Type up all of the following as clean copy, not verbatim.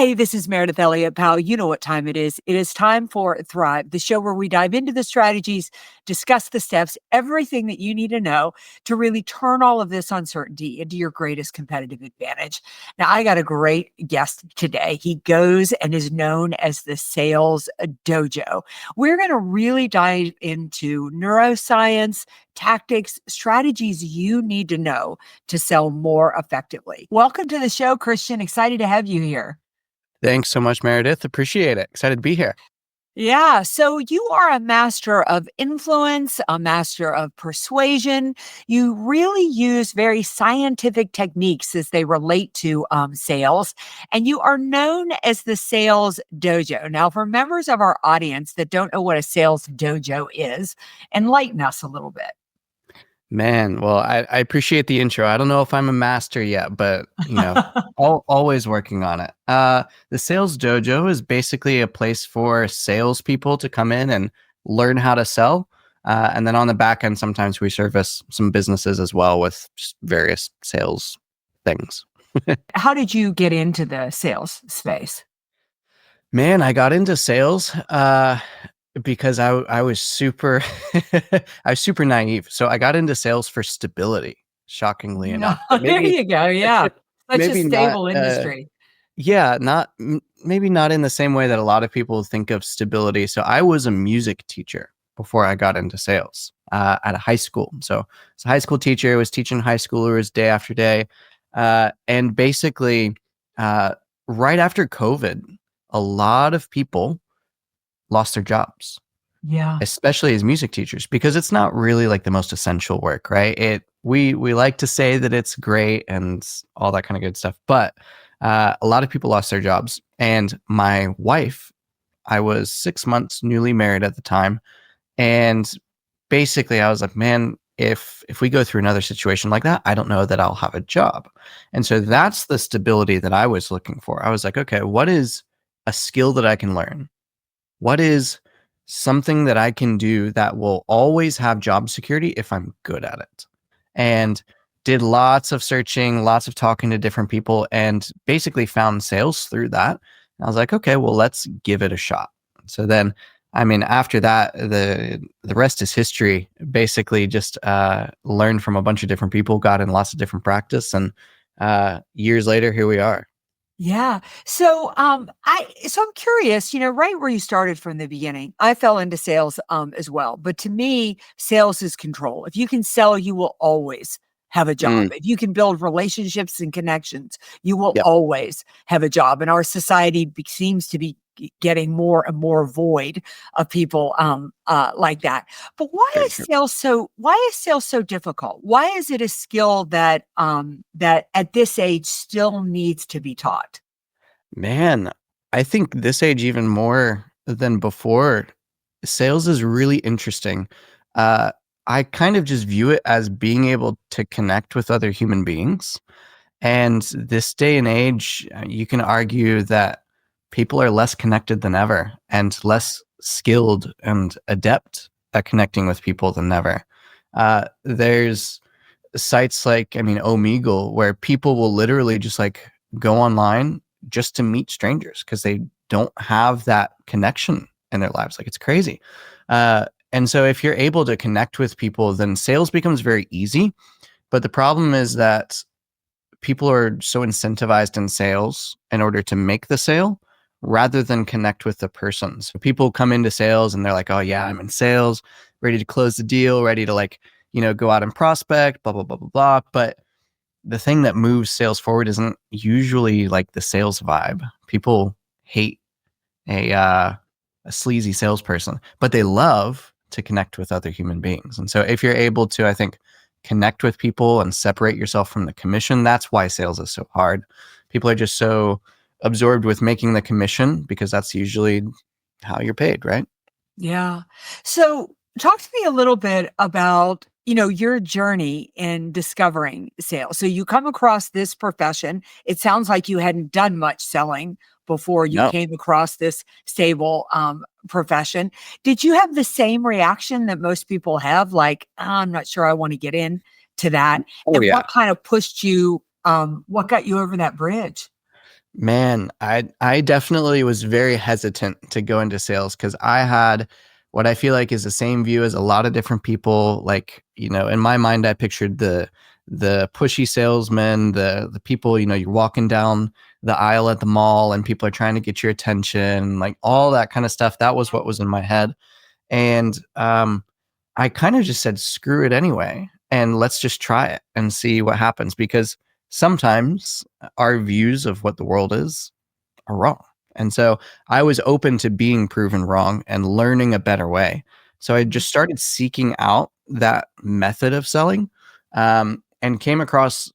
Hey, this is Meridith Elliott Powell. You know what time it is. It is time for Thrive, the show where we dive into the strategies, discuss the steps, everything that you need to know to really turn all of this uncertainty into your greatest competitive advantage. Now, I got a great guest today. He goes and is known as the Sales Dojo. We're going to really dive into neuroscience, tactics, strategies you need to know to sell more effectively. Welcome to the show, Christian. Excited to have you here. Thanks so much, Meredith. Appreciate it. Excited to be here. Yeah. So you are a master of influence, a master of persuasion. You really use very scientific techniques as they relate to sales, and you are known as the Sales Dojo. Now, for members of our audience that don't know what a Sales Dojo is, enlighten us a little bit. Man, well, I appreciate the intro. I don't know if I'm a master yet, but always working on it. The Sales Dojo is basically a place for salespeople to come in and learn how to sell. And then on the back end, sometimes we service some businesses as well with just various sales things. How did you get into the sales space? Man, I got into sales because I was super I was super naive. So I got into sales for stability, shockingly enough. There you go. Yeah. Such a Maybe stable not, industry. yeah, maybe not in the same way that a lot of people think of stability. So I was a music teacher before I got into sales at a high school. So as a high school teacher, I was teaching high schoolers day after day. And basically, right after COVID, a lot of people lost their jobs. Yeah. Especially as music teachers, because it's not really like the most essential work, right? We like to say that it's great and all that kind of good stuff, but a lot of people lost their jobs. And my wife, I was 6 months newly married at the time, and basically I was like, man, if we go through another situation like that, I don't know that I'll have a job. And so that's the stability that I was looking for. I was like, okay, what is a skill that I can learn? What is something that I can do that will always have job security if I'm good at it? And did lots of searching, lots of talking to different people, and basically found sales through that. And I was like, okay, well, let's give it a shot. So then, I mean, after that, the rest is history. Basically, just learned from a bunch of different people, got in lots of different practice, and years later, here we are. Yeah. So I'm curious, right where you started from the beginning. I fell into sales as well. But to me, sales is control. If you can sell, you will always have a job. If you can build relationships and connections, you will always have a job. And our society seems to be getting more and more void of people like that. But why is sales so difficult? Why is it a skill that that at this age still needs to be taught? Man, I think this age even more than before, sales is really interesting. I kind of just view it as being able to connect with other human beings. And this day and age, you can argue that people are less connected than ever and less skilled and adept at connecting with people than ever. There's sites like, Omegle, where people will literally just like go online just to meet strangers because they don't have that connection in their lives. Like, it's crazy. And so if you're able to connect with people, then sales becomes very easy. But the problem is that people are so incentivized in sales in order to make the sale rather than connect with the person. So people come into sales and they're like, oh yeah, I'm in sales, ready to close the deal, ready to go out and prospect, blah, blah, blah, blah, blah. But the thing that moves sales forward isn't usually like the sales vibe. People hate a sleazy salesperson, but they love to connect with other human beings. And so if you're able to, I think, connect with people and separate yourself from the commission, that's why sales is so hard. People are just so absorbed with making the commission because that's usually how you're paid, right? Yeah. So talk to me a little bit about, your journey in discovering sales. So you come across this profession. It sounds like you hadn't done much selling before you No. came across this stable profession. Did you have the same reaction that most people have? Like, I'm not sure I want to get into that. Oh, And yeah. what kind of pushed you, what got you over that bridge? Man, I definitely was very hesitant to go into sales because I had what I feel like is the same view as a lot of different people. Like, in my mind, I pictured the pushy salesman, the people, you're walking down the aisle at the mall and people are trying to get your attention, like all that kind of stuff. That was what was in my head. And I kind of just said, screw it anyway. And let's just try it and see what happens. Because sometimes our views of what the world is are wrong. And so I was open to being proven wrong and learning a better way. So I just started seeking out that method of selling, and came across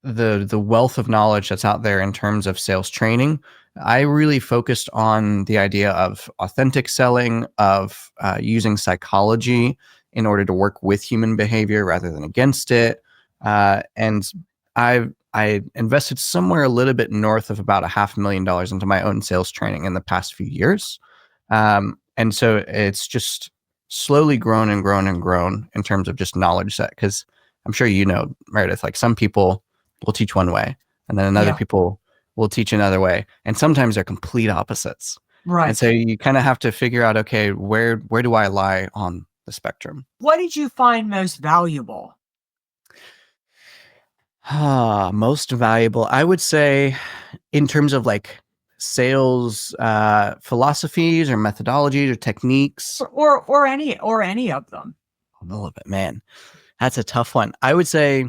the wealth of knowledge that's out there in terms of sales training. I really focused on the idea of authentic selling, of using psychology in order to work with human behavior rather than against it. And I invested somewhere a little bit north of about $500,000 into my own sales training in the past few years. And so it's just slowly grown and grown and grown in terms of just knowledge set. Because I'm sure Meredith, like some people will teach one way, and then another Yeah. people will teach another way, and sometimes they're complete opposites. And so Right. you kind of have to figure out, okay, where do I lie on the spectrum? What did you find most valuable? Most valuable, I would say, in terms of like sales philosophies or methodologies or techniques. Or any of them? A little bit, man. That's a tough one. I would say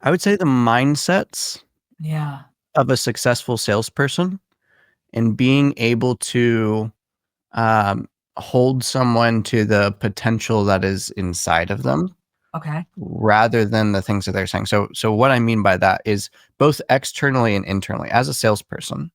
the mindsets Yeah. of a successful salesperson and being able to um, hold someone to the potential that is inside of them Okay. rather than the things that they're saying. So what I mean by that is both externally and internally. As a salesperson,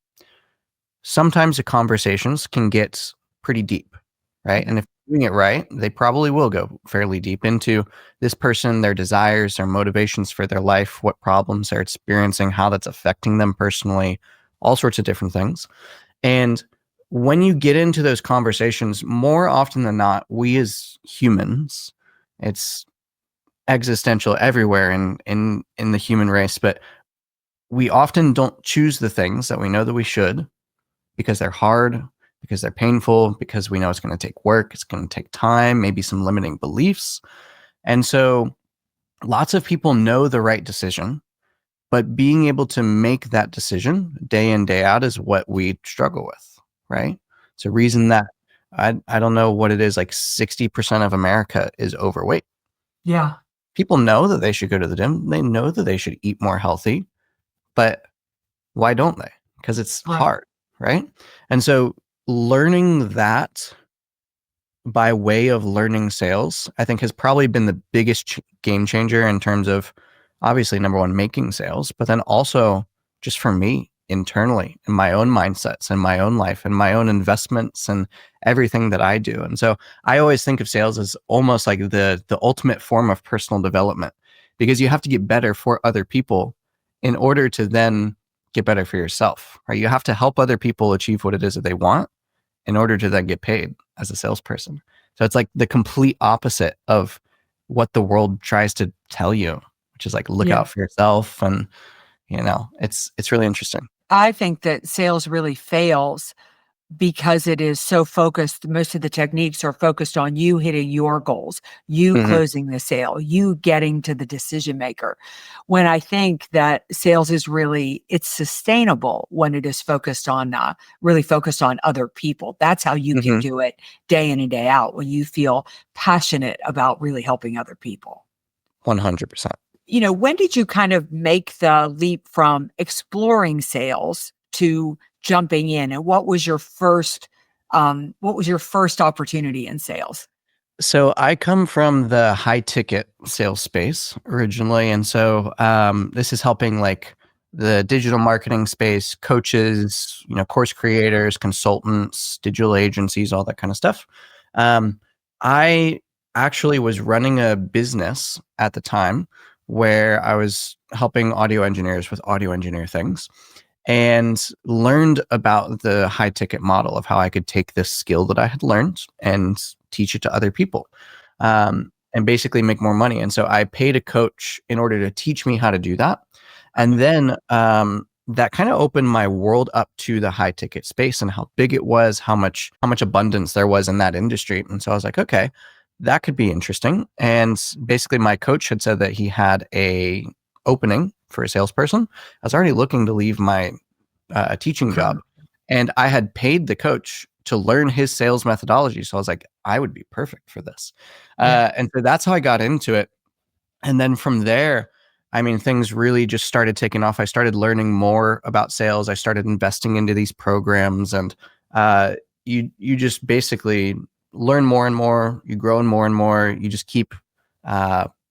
sometimes the conversations can get pretty deep, right? Mhm. And if you're doing it right, they probably will go fairly deep into this person, their desires, their motivations for their life, what problems they're experiencing, how that's affecting them personally, all sorts of different things. And when you get into those conversations, more often than not, we as humans, it's existential everywhere in the human race, but we often don't choose the things that we know that we should because they're hard, because they're painful, because we know it's going to take work, it's going to take time, maybe some limiting beliefs. And so lots of people know the right decision, but being able to make that decision day in, day out is what we struggle with, right? It's a reason that I don't know what it is, like 60% of America is overweight. Yeah. People know that they should go to the gym. They know that they should eat more healthy, but why don't they? Because it's Right. hard, right? And so learning that by way of learning sales, I think has probably been the biggest game changer in terms of obviously number one, making sales, but then also just for me internally in my own mindsets and my own life and my own investments and everything that I do. And so I always think of sales as almost like the ultimate form of personal development because you have to get better for other people in order to then get better for yourself, right? You have to help other people achieve what it is that they want in order to then get paid as a salesperson. So it's like the complete opposite of what the world tries to tell you, which is like look Yeah. out for yourself, and it's really interesting. I think that sales really fails because it is so focused. Most of the techniques are focused on you hitting your goals, you Hmm. closing the sale, you getting to the decision maker. When I think that sales is really, it's sustainable when it is focused on, really focused on other people. That's how you can Hmm. do it day in and day out when you feel passionate about really helping other people. 100%. When did you kind of make the leap from exploring sales to jumping in? And what was your first opportunity in sales? So I come from the high ticket sales space originally, and so this is helping like the digital marketing space, coaches, course creators, consultants, digital agencies, all that kind of stuff. Um, I actually was running a business at the time where I was helping audio engineers with audio engineer things and learned about the high ticket model of how I could take this skill that I had learned and teach it to other people, and basically make more money. And so I paid a coach in order to teach me how to do that. And then that kind of opened my world up to the high ticket space and how big it was, how much abundance there was in that industry. And so I was like, okay, that could be interesting. And basically my coach had said that he had a opening for a salesperson. I was already looking to leave my teaching job, and I had paid the coach to learn his sales methodology. So I was like, I would be perfect for this. And so that's how I got into it. And then from there, I mean, things really just started taking off. I started learning more about sales. I started investing into these programs, and you just basically learn more and more. You grow more and more. You just keep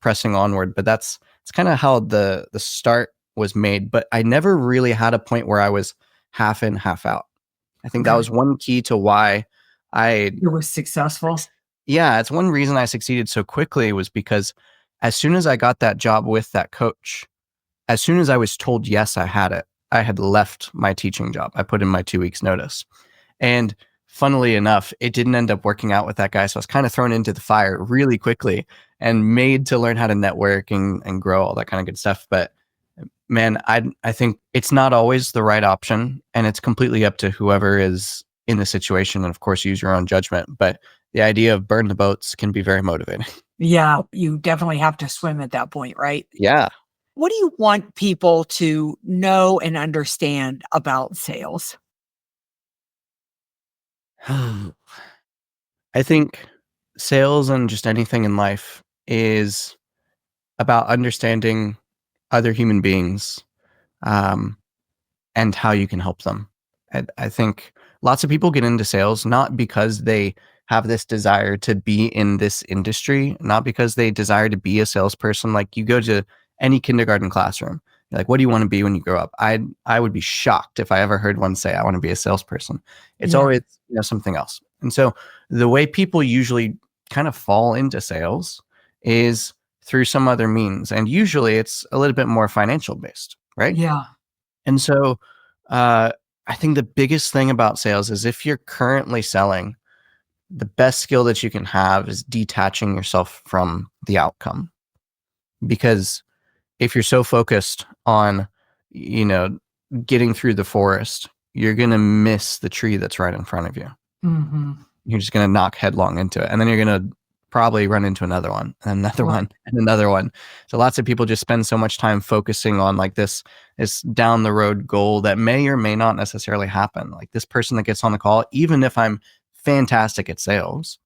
pressing onward. But it's kind of how the start was made. But I never really had a point where I was half in, half out. I think that was one key to why it was successful. Yeah, it's one reason I succeeded so quickly was because as soon as I got that job with that coach, as soon as I was told yes, I had it, I had left my teaching job. I put in my 2 weeks notice. And funnily enough, it didn't end up working out with that guy. So I was kind of thrown into the fire really quickly and made to learn how to network and grow, all that kind of good stuff. But man, I think it's not always the right option, and it's completely up to whoever is in the situation. And of course, use your own judgment. But the idea of burn the boats can be very motivating. Yeah, you definitely have to swim at that point, right? Yeah. What do you want people to know and understand about sales? I think sales and just anything in life is about understanding other human beings, um, and how you can help them. I think lots of people get into sales not because they have this desire to be in this industry, not because they desire to be a salesperson. Like, you go to any kindergarten classroom, you're like, what do you want to be when you grow up? I would be shocked if I ever heard one say, I want to be a salesperson. It's always something else. And so the way people usually kind of fall into sales is through some other means. And usually it's a little bit more financial based, right? Yeah. And so I think the biggest thing about sales is if you're currently selling, the best skill that you can have is detaching yourself from the outcome. Because if you're so focused on, getting through the forest, you're going to miss the tree that's right in front of you. Mm-hmm. You're just going to knock headlong into it. And then you're going to probably run into another one and another one and another one. So lots of people just spend so much time focusing on like this down the road goal that may or may not necessarily happen. Like this person that gets on the call, even if I'm fantastic at sales,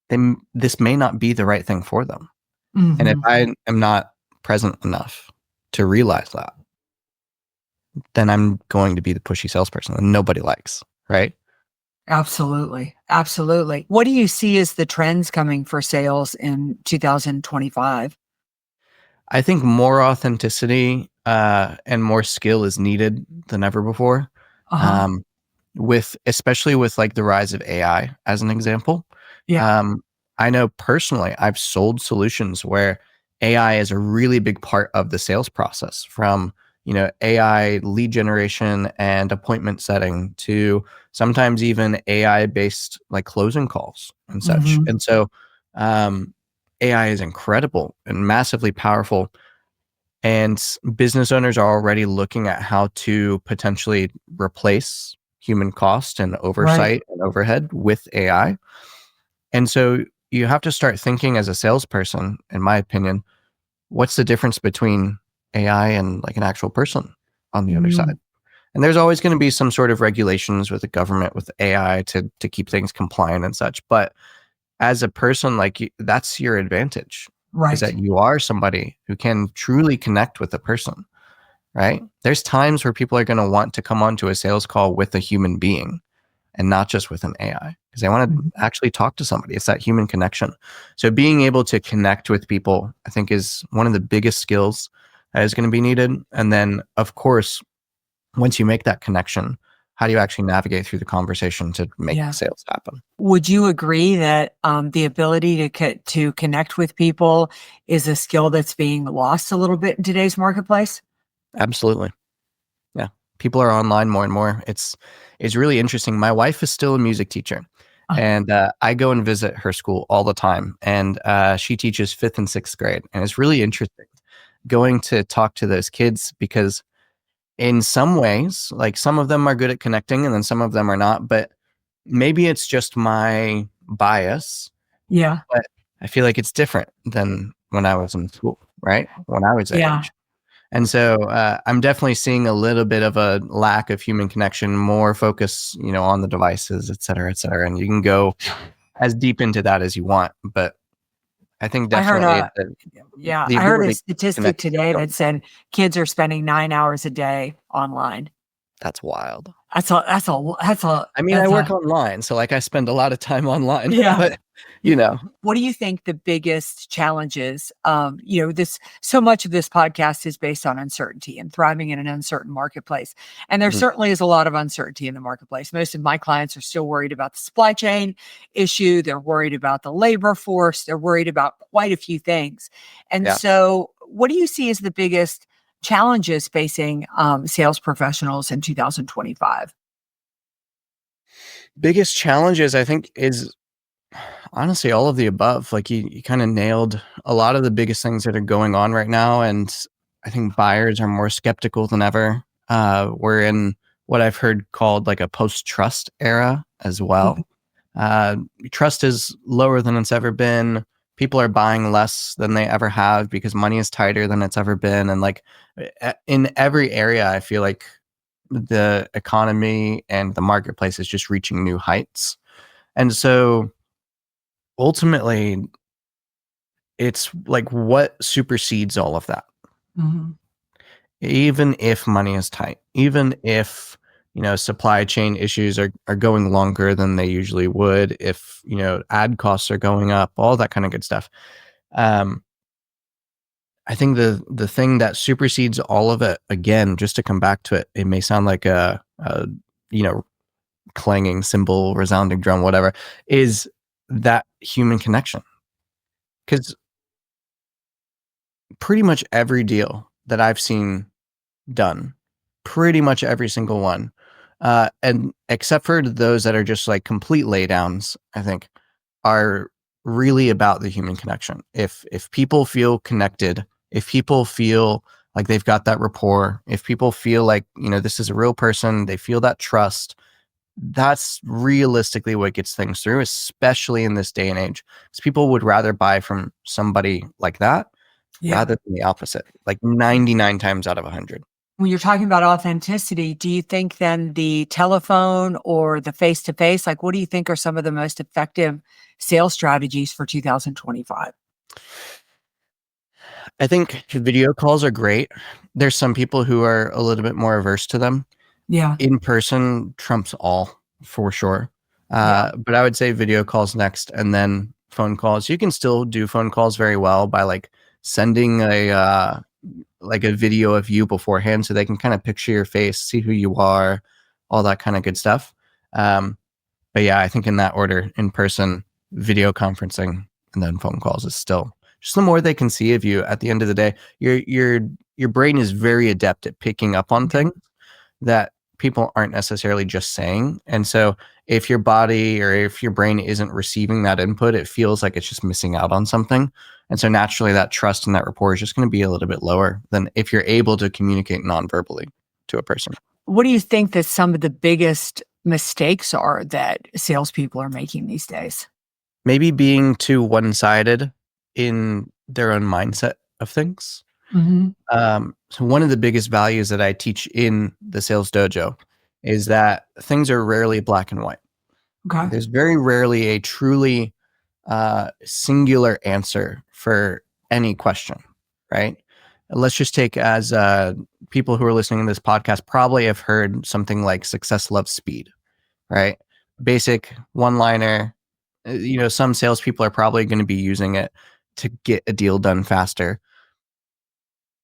then this may not be the right thing for them. Mm-hmm. And if I am not present enough to realize that, then I'm going to be the pushy salesperson that nobody likes, right? Absolutely. Absolutely. What do you see as the trends coming for sales in 2025? I think more authenticity and more skill is needed than ever before. Uh-huh. Especially with like the rise of AI as an example. Yeah. I know personally I've sold solutions where AI is a really big part of the sales process, from AI lead generation and appointment setting to sometimes even AI based like closing calls and such. Mm-hmm. And so AI is incredible and massively powerful, and business owners are already looking at how to potentially replace human cost and oversight and overhead with AI. And so you have to start thinking as a salesperson, in my opinion, what's the difference between AI and like an actual person on the other Mm, side? And there's always going to be some sort of regulations with the government with AI to keep things compliant and such. But as a person, like that's your advantage, is right. that you are somebody who can truly connect with a person, right? There's times where people are going to want to come onto a sales call with a human being and not just with an AI, because they want to Mhm. actually talk to somebody. It's that human connection. So being able to connect with people, I think, is one of the biggest skills that is going to be needed. And then, of course, once you make that connection, how do you actually navigate through the conversation to make Yeah. sales happen? Would you agree that the ability to connect with people is a skill that's being lost a little bit in today's marketplace? Absolutely. Yeah. People are online more and more. It's really interesting. My wife is still a music teacher, Uh, and I go and visit her school all the time. And she teaches fifth and sixth grade, and it's really interesting. going to talk to those kids, because in some ways, like some of them are good at connecting and then some of them are not, but maybe it's just my bias, Yeah. but I feel like it's different than when I was in school, right? When I was that Yeah. age. And so I'm definitely seeing a little bit of a lack of human connection, more focus, on the devices, et cetera, et cetera. And you can go as deep into that as you want, but I think I heard definitely the I heard a ability to statistic connect is today real. that said kids are spending 9 hours a day online. That's wild. I mean, I That's work a online, so like I spend a lot of time online, yeah. but you know, What do you think the biggest challenges? This so much of this podcast is based on uncertainty and thriving in an uncertain marketplace. And there mhm, certainly is a lot of uncertainty in the marketplace. Most of my clients are still worried about the supply chain issue. They're worried about the labor force. They're worried about quite a few things. And yeah. so, what do you see as the biggest challenges facing sales professionals in 2025? Biggest challenges I think is honestly all of the above. Like you kind of nailed a lot of the biggest things that are going on right now, and I think buyers are more skeptical than ever. We're in what I've heard called like a post-trust era as well. Uh, Trust is lower than it's ever been. People are buying less than they ever have because money is tighter than it's ever been. And like in every area, I feel like the economy and the marketplace is just reaching new heights. And so ultimately, it's like what supersedes all of that? Mhm. Even if money is tight, even if supply chain issues are going longer than they usually would, if ad costs are going up, all that kind of good stuff. um I think the thing that supersedes all of it, again, just to come back to it, it may sound like a you know clanging cymbal, resounding drum, whatever, is that human connection. Because pretty much every deal that I've seen done, pretty much every single one. And except for those that are just like complete laydowns, I think are really about the human connection. If people feel connected, if people feel like they've got that rapport, if people feel like, this is a real person, they feel that trust, that's realistically what gets things through, especially in this day and age. Because people would rather buy from somebody like that Yeah. rather than the opposite, like 99 times out of 100. When you're talking about authenticity, do you think then the telephone or the face to face, like what do you think are some of the most effective sales strategies for 2025? I think video calls are great. There's some people who are a little bit more averse to them. Yeah. In person trumps all for sure. Yeah. But I would say video calls next and then phone calls. You can still do phone calls very well by like sending a video of you beforehand so they can kind of picture your face, see who you are, all that kind of good stuff. But yeah, I think in that order, in person, video conferencing, and then phone calls is still just the more they can see of you. At the end of the day, your brain is very adept at picking up on Mhm. things that people aren't necessarily just saying. And so if your body or if your brain isn't receiving that input, it feels like it's just missing out on something. And so naturally that trust and that rapport is just going to be a little bit lower than if you're able to communicate non-verbally to a person. What do you think that some of the biggest mistakes are that salespeople are making these days? Maybe being too one-sided in their own mindset of things. Mhm. So one of the biggest values that I teach in the sales dojo is that things are rarely black and white. Okay. There's very rarely a truly singular answer for any question, right? Let's just take as people who are listening to this podcast probably have heard something like success loves speed, right? Basic one liner. Some salespeople are probably going to be using it to get a deal done faster.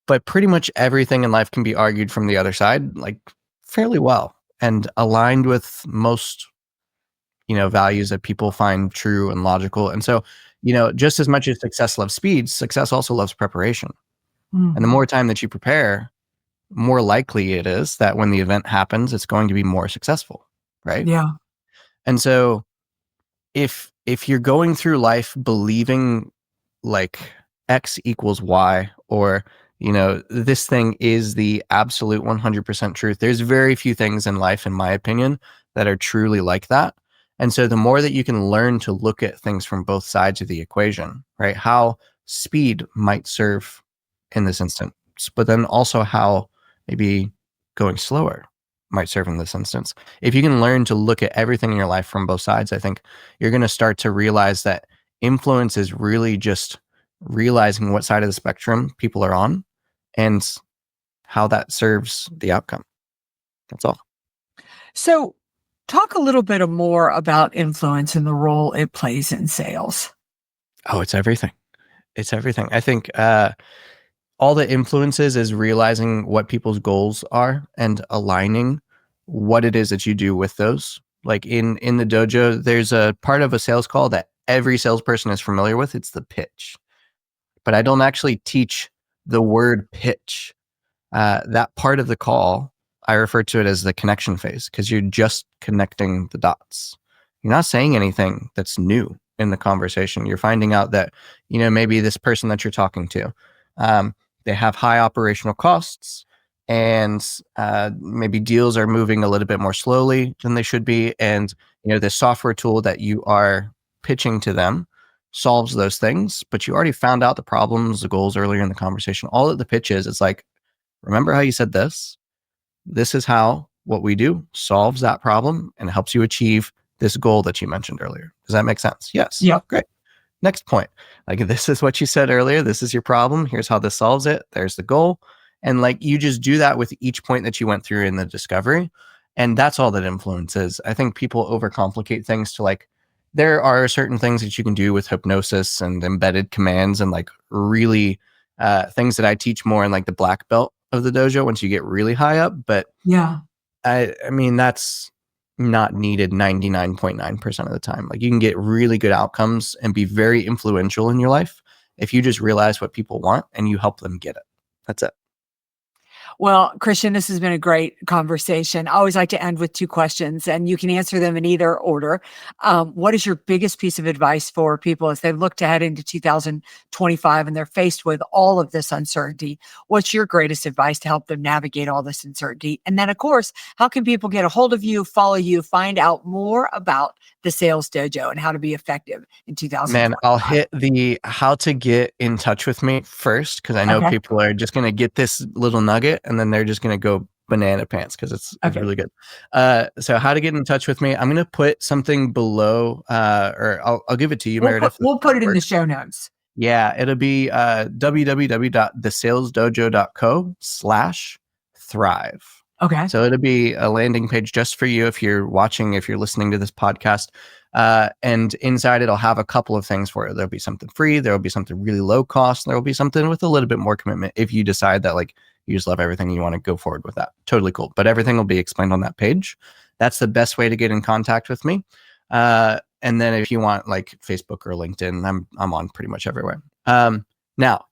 But pretty much everything in life can be argued from the other side, like fairly well and aligned with most values that people find true and logical. And so, just as much as success loves speed, success also loves preparation. And the Mhm. more time that you prepare, more likely it is that when the event happens, it's going to be more successful, right? Yeah. And so if you're going through life believing like X equals Y, or this thing is the absolute 100% truth. There's very few things in life, in my opinion, that are truly like that. And so the more that you can learn to look at things from both sides of the equation, right? How speed might serve in this instance, but then also how maybe going slower might serve in this instance. If you can learn to look at everything in your life from both sides, I think you're going to start to realize that influence is really just realizing what side of the spectrum people are on and how that serves the outcome. That's all. So, talk a little bit more about influence and the role it plays in sales. Oh, it's everything. It's everything. I think all the influences is realizing what people's goals are and aligning what it is that you do with those. Like in the dojo, there's a part of a sales call that every salesperson is familiar with. It's the pitch. But I don't actually teach the word pitch. That part of the call, I refer to it as the connection phase because you're just connecting the dots. You're not saying anything that's new in the conversation. You're finding out that, maybe this person that you're talking to, they have high operational costs and maybe deals are moving a little bit more slowly than they should be. And, the software tool that you are pitching to them solves those things, but you already found out the problems, the goals earlier in the conversation. All that the pitch is like, remember how you said this? This is how what we do solves that problem and helps you achieve this goal that you mentioned earlier. Does that make sense? Yes. Yeah. Great. Next point. Like, this is what you said earlier. This is your problem. Here's how this solves it. There's the goal. And like, you just do that with each point that you went through in the discovery. And that's all that influence is. I think people overcomplicate things to like, there are certain things that you can do with hypnosis and embedded commands and like really things that I teach more in like the black belt of the dojo once you get really high up. But Yeah. I mean, that's not needed 99.9% of the time. Like, you can get really good outcomes and be very influential in your life if you just realize what people want and you help them get it. That's it. Well, Christian, this has been a great conversation. I always like to end with two questions, and you can answer them in either order. What is your biggest piece of advice for people as they look to head into 2025 and they're faced with all of this uncertainty? What's your greatest advice to help them navigate all this uncertainty? And then, of course, how can people get a hold of you, follow you, find out more about the Sales Dojo and how to be effective in 2025? Man, I'll hit the how to get in touch with me first, because I know Okay. people are just going to get this little nugget and then they're just going to go banana pants because it's Okay. really good. So how to get in touch with me, I'm going to put something below, or I'll give it to you, Meredith. We'll put it in the show notes. Yeah, it'll be www.thesalesdojo.co/thrive. Okay. So it'll be a landing page just for you if you're watching, if you're listening to this podcast. And inside it'll have a couple of things for you. There'll be something free. There'll be something really low cost. There'll be something with a little bit more commitment if you decide that like you just love everything and you want to go forward with that. Totally cool. But everything will be explained on that page. That's the best way to get in contact with me. And then if you want like Facebook or LinkedIn, I'm on pretty much everywhere. Now,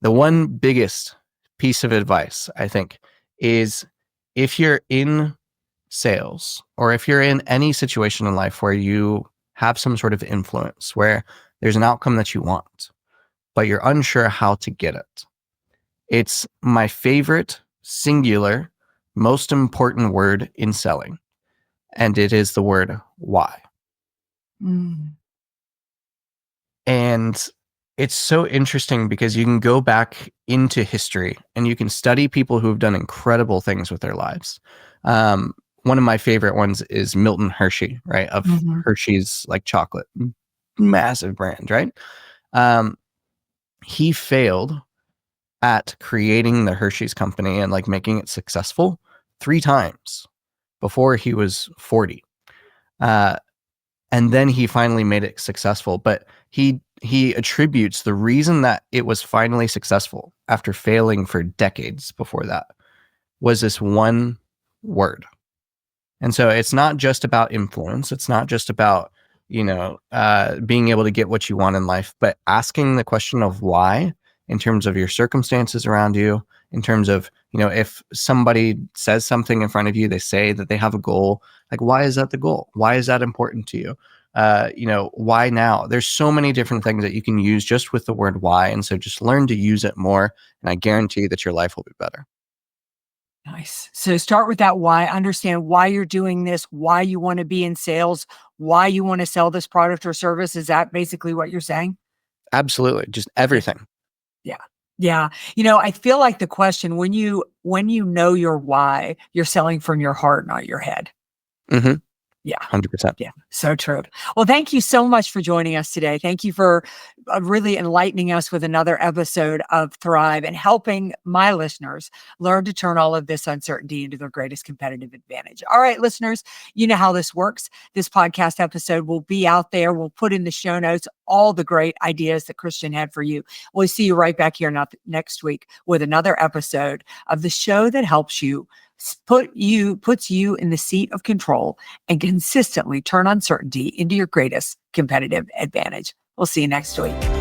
the one biggest piece of advice I think is if you're in sales or if you're in any situation in life where you have some sort of influence, where there's an outcome that you want, but you're unsure how to get it. It's my favorite singular, most important word in selling. And it is the word why. Mm. And it's so interesting because you can go back into history and you can study people who have done incredible things with their lives. One of my favorite ones is Milton Hershey, right? Of Hershey's like chocolate, massive brand, right? He failed at creating the Hershey's company and like making it successful 3 times before he was 40. And then he finally made it successful. But he attributes the reason that it was finally successful after failing for decades before that was this one word. And so it's not just about influence. It's not just about, being able to get what you want in life, but asking the question of why in terms of your circumstances around you, in terms of, if somebody says something in front of you, they say that they have a goal, like, why is that the goal? Why is that important to you? Why now? There's so many different things that you can use just with the word why. And so just learn to use it more. And I guarantee that your life will be better. Nice. So start with that why, understand why you're doing this, why you want to be in sales, why you want to sell this product or service. Is that basically what you're saying? Absolutely. Just everything. Yeah. Yeah. I feel like the question when you know your why, you're selling from your heart, not your head. Mm-hmm. Yeah. 100%. Yeah, so true. Well, thank you so much for joining us today. Thank you for really enlightening us with another episode of Thrive and helping my listeners learn to turn all of this uncertainty into their greatest competitive advantage. All right, listeners, you know how this works. This podcast episode will be out there. We'll put in the show notes all the great ideas that Christian had for you. We'll see you right back here next week with another episode of the show that helps you puts you in the seat of control and consistently turn uncertainty into your greatest competitive advantage. We'll see you next week.